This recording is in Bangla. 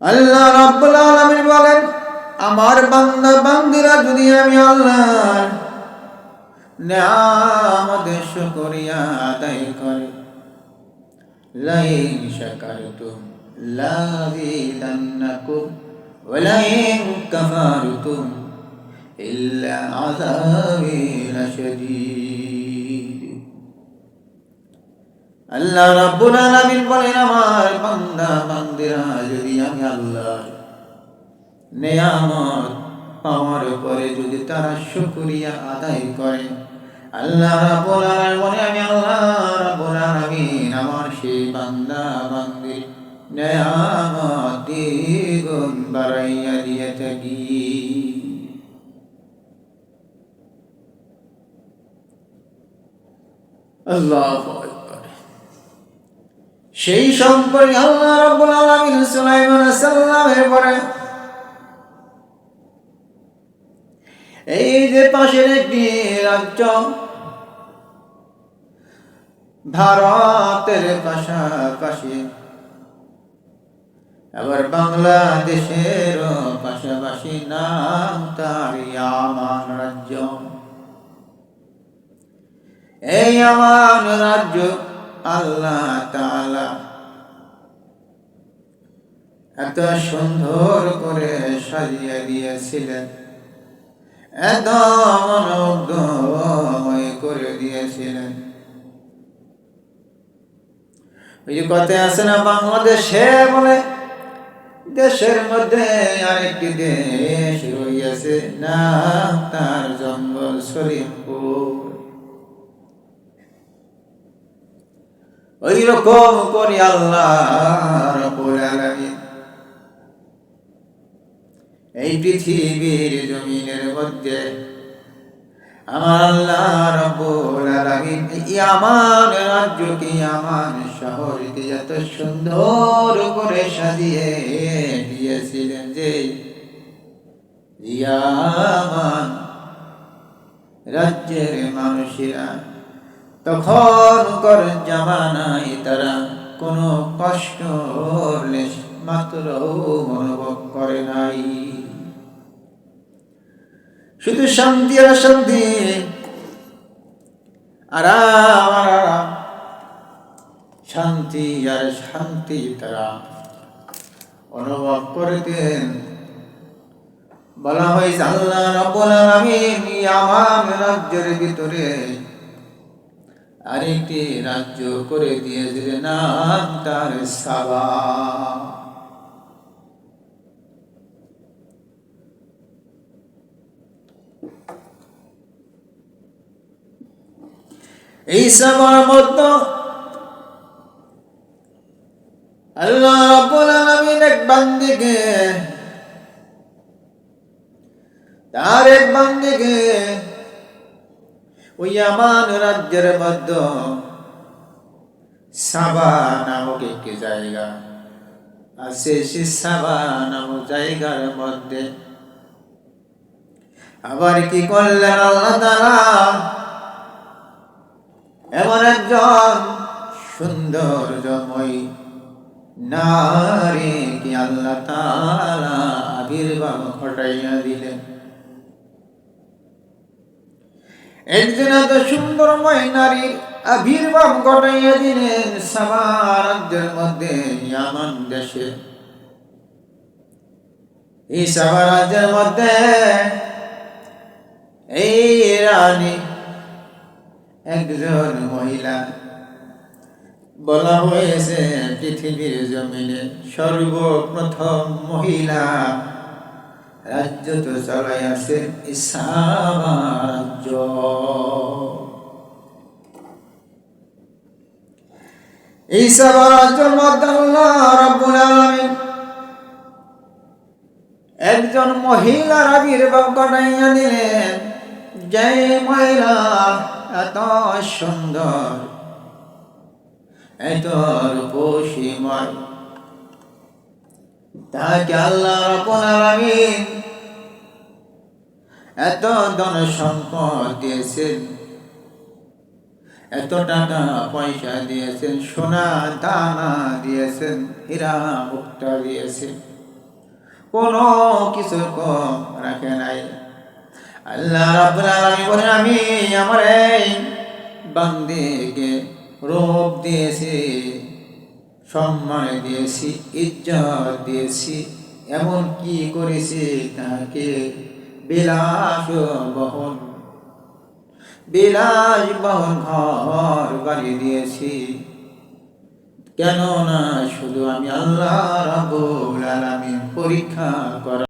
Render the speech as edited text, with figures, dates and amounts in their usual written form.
আল্লাহ রাব্বুল আলামিন বলেন, আমার বান্দা বান্দিরা যদি আমি আল্লাহর নিয়ামতের শুকরিয়া আদায় করে, লাইন শাকারতুম লাযিদান্নাকুম ওয়া লাইন কাফারতুম ইল্লা আযাবি লাশাদীদ। আল্লাহ রাব্বুল আলামিন বলেন, আমার বান্দা বান্দিরা যদি আমি আল্লাহর নিয়ামত পাওয়ার পরে যদি তারা শুকরিয়া আদায় করে, আল্লাহ রাব্বুল আলামিন বলে, আমি আল্লাহ রাব্বুল আলামিন আমার সেই বান্দা বান্দির নিয়ামত দ্বিগুণ বাড়াইয়া দিয়ে থাকি। আল্লাহু আকবার। সেই সম্পর্কে আল্লাহ রাব্বুল আলামিন সুলাইমান আলাইহিস সালামের পরে এই যে পাশের একটি রাজ্য, ভারতের পাশাপাশি আবার বাংলাদেশের পাশাপাশি নাম তার ইয়ামান রাজ্য। এই ইয়ামান রাজ্য আল্লাহ তাআলা এত সুন্দর করে সাজিয়ে দিয়েছিলেন, এত মনোমুগ্ধময় করে দিয়েছিলেন। ওই যে কথায় আছে না, বাংলাদেশে বলে দেশের মধ্যে আরেকটি দেশ রইয়াছে, নাম তার জঙ্গল শরীফপুর। ওই রকম করে আল্লাহ রাব্বুল আলামিন এই পৃথিবীর জমিনের মধ্যে আমার আল্লাহ রাব্বুল আলামিন ইয়ামান রাজ্যকে, ইয়ামান শহরকে এত সুন্দর করে সাজিয়ে দিয়েছিলেন যে ইয়ামান রাজ্যের মানুষেরা তখনকার জামানায় তারা কোনো কষ্ট মাত্র অনুভব করে নাই। শুধু শান্তি আর শান্তি, আরাম আর আরাম, শান্তি আর শান্তি তারা অনুভব করতেন। বলা হয়েছে আল্লাহ রাব্বুল আলামিন ইয়ামান রাজ্যের ভিতরে আরেকটি রাজ্য করে দিয়েছিলেন, নাম তার সাবা। এই সাবার মধ্যে আল্লাহ রাব্বুল আলামিন এক বান্দিকে, তার এক বান্দিকে ওই ইয়ামান রাজ্যের মধ্যে সাবা নামক একটি জায়গা আছে। সে সাবা নামক জায়গার মধ্যে আবার কি করলেন আল্লাহ তাআলা, এমন একজন সৌন্দর্যময়ী নারী কি আল্লাহ তাআলা আবির্ভাব ঘটাইয়া দিলেন। একজন এত সুন্দরময় নারীর আবির্ভাব ঘটাইয়া দিলেন সাবা রাজ্যের মধ্যে, ইয়ামান দেশে। এই সাবা রাজ্যের মধ্যে এই রানী একজন মহিলা, বলা হয়েছে পৃথিবীর জমিনে সর্বপ্রথম মহিলা রাজ্য তো চালাই আছে সাবা রাজ্য। এই সাবা রাজ্যের মধ্যে আল্লাহ রাব্বুল আলামিন একজন মহিলার আবির্ভাব ঘটাইয়া দিলেন, যে মহিলা এত সুন্দর, এত রূপসীময়, তাকে আল্লাহ রাব্বুল আলামিন এত ধন সম্পদ দিয়েছেন, এত টাকা পয়সা দিয়েছেন, সোনা দানা দিয়েছেন, হীরা মুক্তা দিয়েছেন। কোনো কিছু কম রাখে নাই। আল্লাহ রাব্বুল আলামিন বলেন, আমি আমার এই বান্দিকে রূপ দিয়েছি, সম্মান দিয়েছি, ইজ্জত দিয়েছি, এমন কি করেছি তাকে বিলাস বহন ঘর বাড়ি দিয়েছি। কেননা শুধু আমি আল্লাহ রাব্বুল আলামিন পরীক্ষা করা